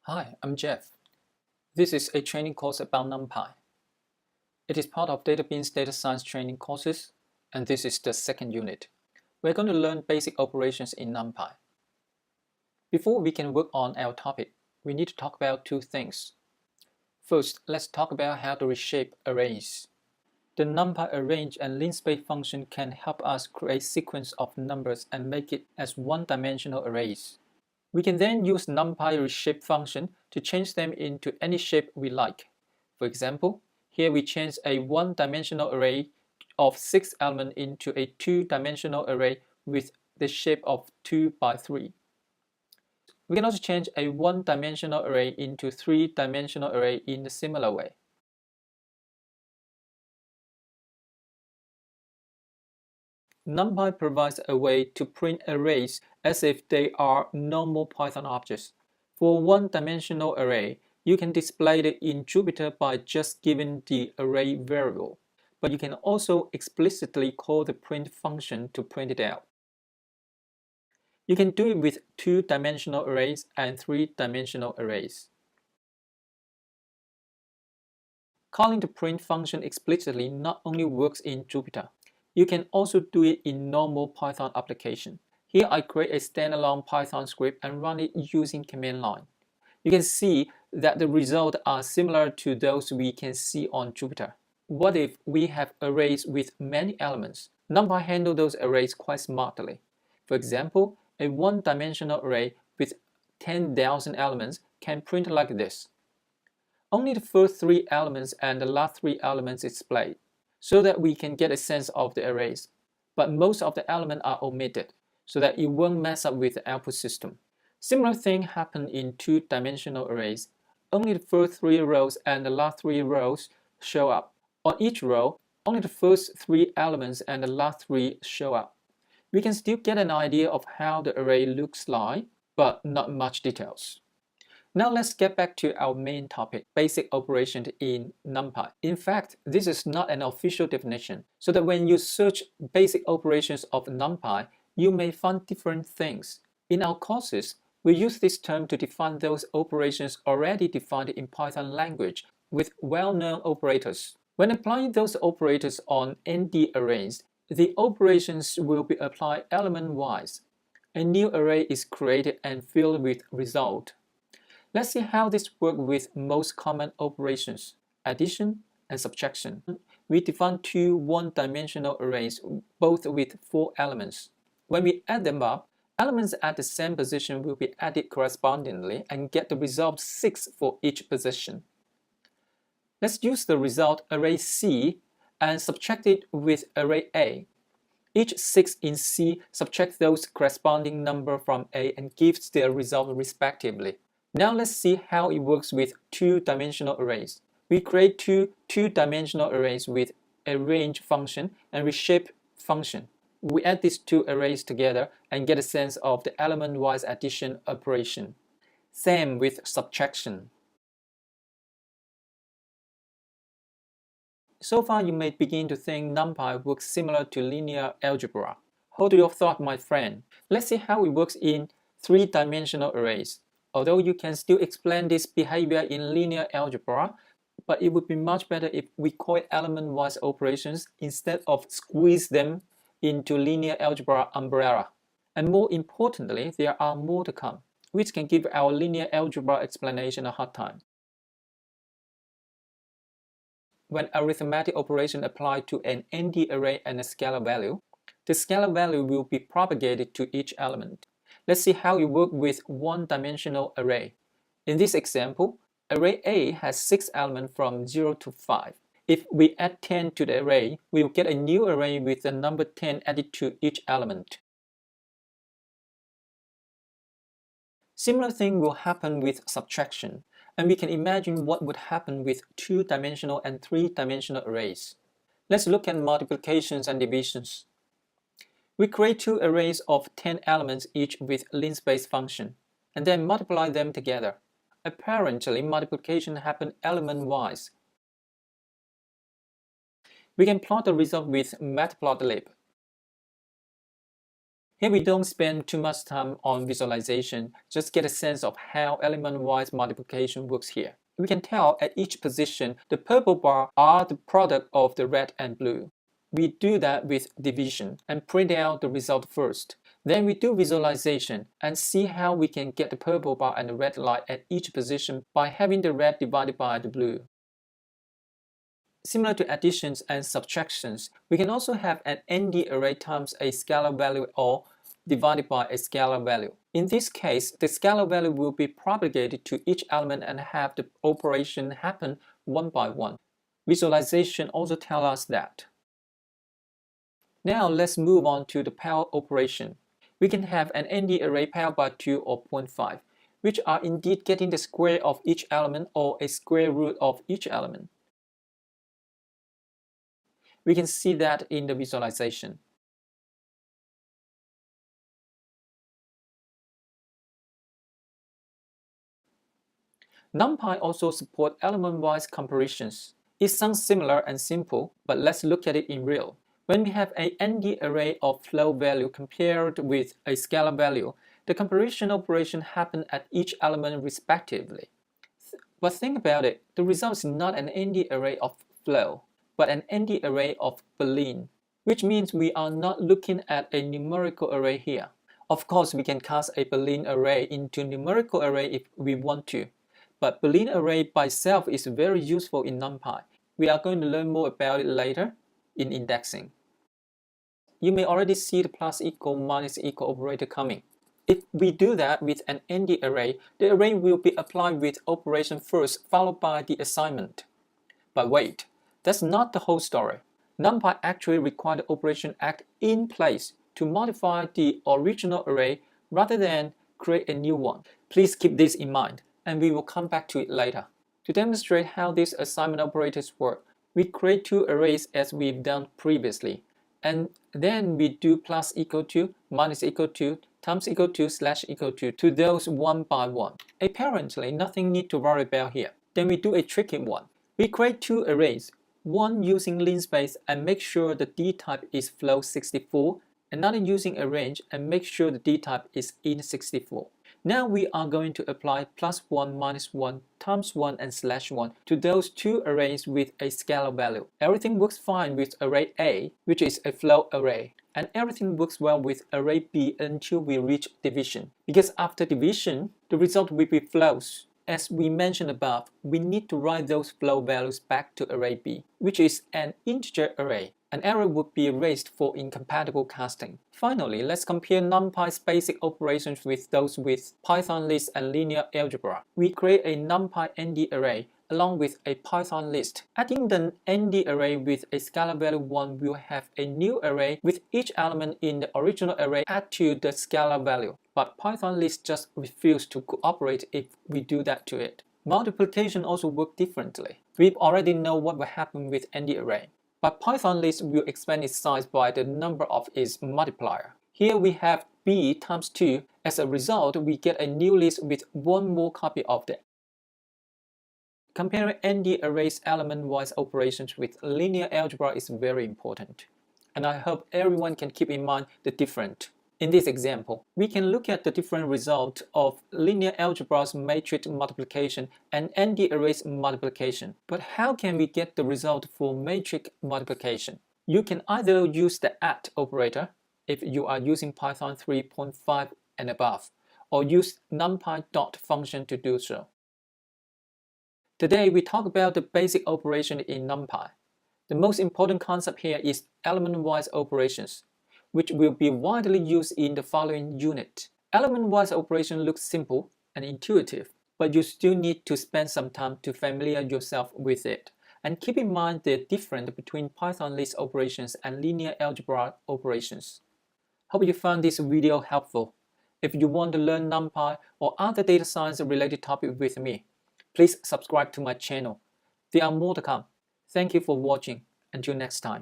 Hi, I'm Jeff. This is a training course about NumPy. It is part of Database data science training courses, and this is the second unit. We're going to learn basic operations in NumPy. Before we can work on our topic, we need to talk about two things. First, let's talk about how to reshape arrays. The NumPy arrange and linspace function can help us create sequence of numbers and make it as one-dimensional arrays. We can then use NumPy reshape function to change them into any shape we like. For example, here we change a one-dimensional array of 6 elements into a two-dimensional array with the shape of 2 by 3. We can also change a one-dimensional array into three-dimensional array in a similar way. NumPy provides a way to print arrays as if they are normal Python objects. For a one-dimensional array, you can display it in Jupyter by just giving the array variable, but you can also explicitly call the print function to print it out. You can do it with two-dimensional arrays and three-dimensional arrays. Calling the print function explicitly not only works in Jupyter, you can also do it in normal Python application. Here I create a standalone Python script and run it using command line. You can see that the results are similar to those we can see on Jupyter. What if we have arrays with many elements? NumPy handles those arrays quite smartly. For example, a one-dimensional array with 10,000 elements can print like this. Only the first 3 elements and the last 3 elements is displayed, so that we can get a sense of the arrays. But most of the elements are omitted, so that it won't mess up with the output system. Similar thing happen in two-dimensional arrays. Only the first 3 rows and the last 3 rows show up. On each row, only the first 3 elements and the last 3 show up. We can still get an idea of how the array looks like, but not much details. Now let's get back to our main topic, basic operations in NumPy. In fact, this is not an official definition, so that when you search basic operations of NumPy, you may find different things. In our courses, we use this term to define those operations already defined in Python language with well-known operators. When applying those operators on ND arrays, the operations will be applied element-wise. A new array is created and filled with result. Let's see how this works with most common operations, addition and subtraction. We define two one-dimensional arrays, both with 4 elements. When we add them up, elements at the same position will be added correspondingly and get the result 6 for each position. Let's use the result array C and subtract it with array A. Each 6 in C subtracts those corresponding number from A and gives their result respectively. Now let's see how it works with two-dimensional arrays. We create two two-dimensional arrays with a range function and reshape function. We add these two arrays together and get a sense of the element-wise addition operation. Same with subtraction. So far you may begin to think NumPy works similar to linear algebra. Hold your thought, my friend. Let's see how it works in three-dimensional arrays. Although you can still explain this behavior in linear algebra, but it would be much better if we call it element-wise operations instead of squeeze them into linear algebra umbrella. And more importantly, there are more to come, which can give our linear algebra explanation a hard time. When arithmetic operation applied to an ND array and a scalar value, the scalar value will be propagated to each element. Let's see how it works with one-dimensional array. In this example, array A has 6 elements from 0 to 5. If we add 10 to the array, we will get a new array with the number 10 added to each element. Similar thing will happen with subtraction, and we can imagine what would happen with two-dimensional and three-dimensional arrays. Let's look at multiplications and divisions. We create 2 arrays of 10 elements each with linspace function, and then multiply them together. Apparently, multiplication happens element-wise. We can plot the result with matplotlib. Here we don't spend too much time on visualization, just get a sense of how element-wise multiplication works here. We can tell at each position the purple bar are the product of the red and blue. We do that with division and print out the result first. Then we do visualization and see how we can get the purple bar and the red line at each position by having the red divided by the blue. Similar to additions and subtractions, we can also have an ND array times a scalar value or divided by a scalar value. In this case, the scalar value will be propagated to each element and have the operation happen one by one. Visualization also tells us that. Now let's move on to the power operation. We can have an ND array powered by 2 or 0.5, which are indeed getting the square of each element or a square root of each element. We can see that in the visualization. NumPy also supports element-wise comparisons. It sounds similar and simple, but let's look at it in real. When we have a ND array of float value compared with a scalar value, the comparison operation happens at each element respectively. But think about it, the result is not an ND array of float, but an ND array of Boolean, which means we are not looking at a numerical array here. Of course, we can cast a Boolean array into numerical array if we want to, but Boolean array by itself is very useful in NumPy. We are going to learn more about it later in indexing. You may already see the plus equal minus equal operator coming. If we do that with an ND array, the array will be applied with operation first, followed by the assignment. But wait, that's not the whole story. NumPy actually requires the operation act in place to modify the original array rather than create a new one. Please keep this in mind, and we will come back to it later. To demonstrate how these assignment operators work, we create two arrays as we've done previously, and then we do plus equal to, minus equal to, times equal to, slash equal to those one by one. Apparently, nothing need to worry about here. Then we do a tricky one. We create two arrays, one using linspace and make sure the D-type is float 64, another using a range and make sure the D-type is int 64. Now we are going to apply plus 1, minus 1, times 1 and slash 1 to those two arrays with a scalar value. Everything works fine with array A, which is a float array, and everything works well with array B until we reach division. Because after division, the result will be floats. As we mentioned above, we need to write those float values back to array B, which is an integer array. An error would be raised for incompatible casting. Finally, let's compare NumPy's basic operations with those with Python list and linear algebra. We create a NumPy ND array along with a Python list. Adding the ND array with a scalar value 1 will have a new array with each element in the original array add to the scalar value. But Python list just refuses to cooperate if we do that to it. Multiplication also works differently. We already know what will happen with ND array. But Python list will expand its size by the number of its multiplier. Here we have b times 2. As a result, we get a new list with one more copy of that. Comparing ND array's element-wise operations with linear algebra is very important, and I hope everyone can keep in mind the difference. In this example, we can look at the different results of linear algebra's matrix multiplication and ND array's multiplication. But how can we get the result for matrix multiplication? You can either use the @ operator if you are using Python 3.5 and above, or use NumPy dot function to do so. Today we talk about the basic operation in NumPy. The most important concept here is element-wise operations, which will be widely used in the following unit. Element-wise operation looks simple and intuitive, but you still need to spend some time to familiarize yourself with it. And keep in mind the difference between Python list operations and linear algebra operations. Hope you found this video helpful. If you want to learn NumPy or other data science related topics with me, please subscribe to my channel. There are more to come. Thank you for watching. Until next time.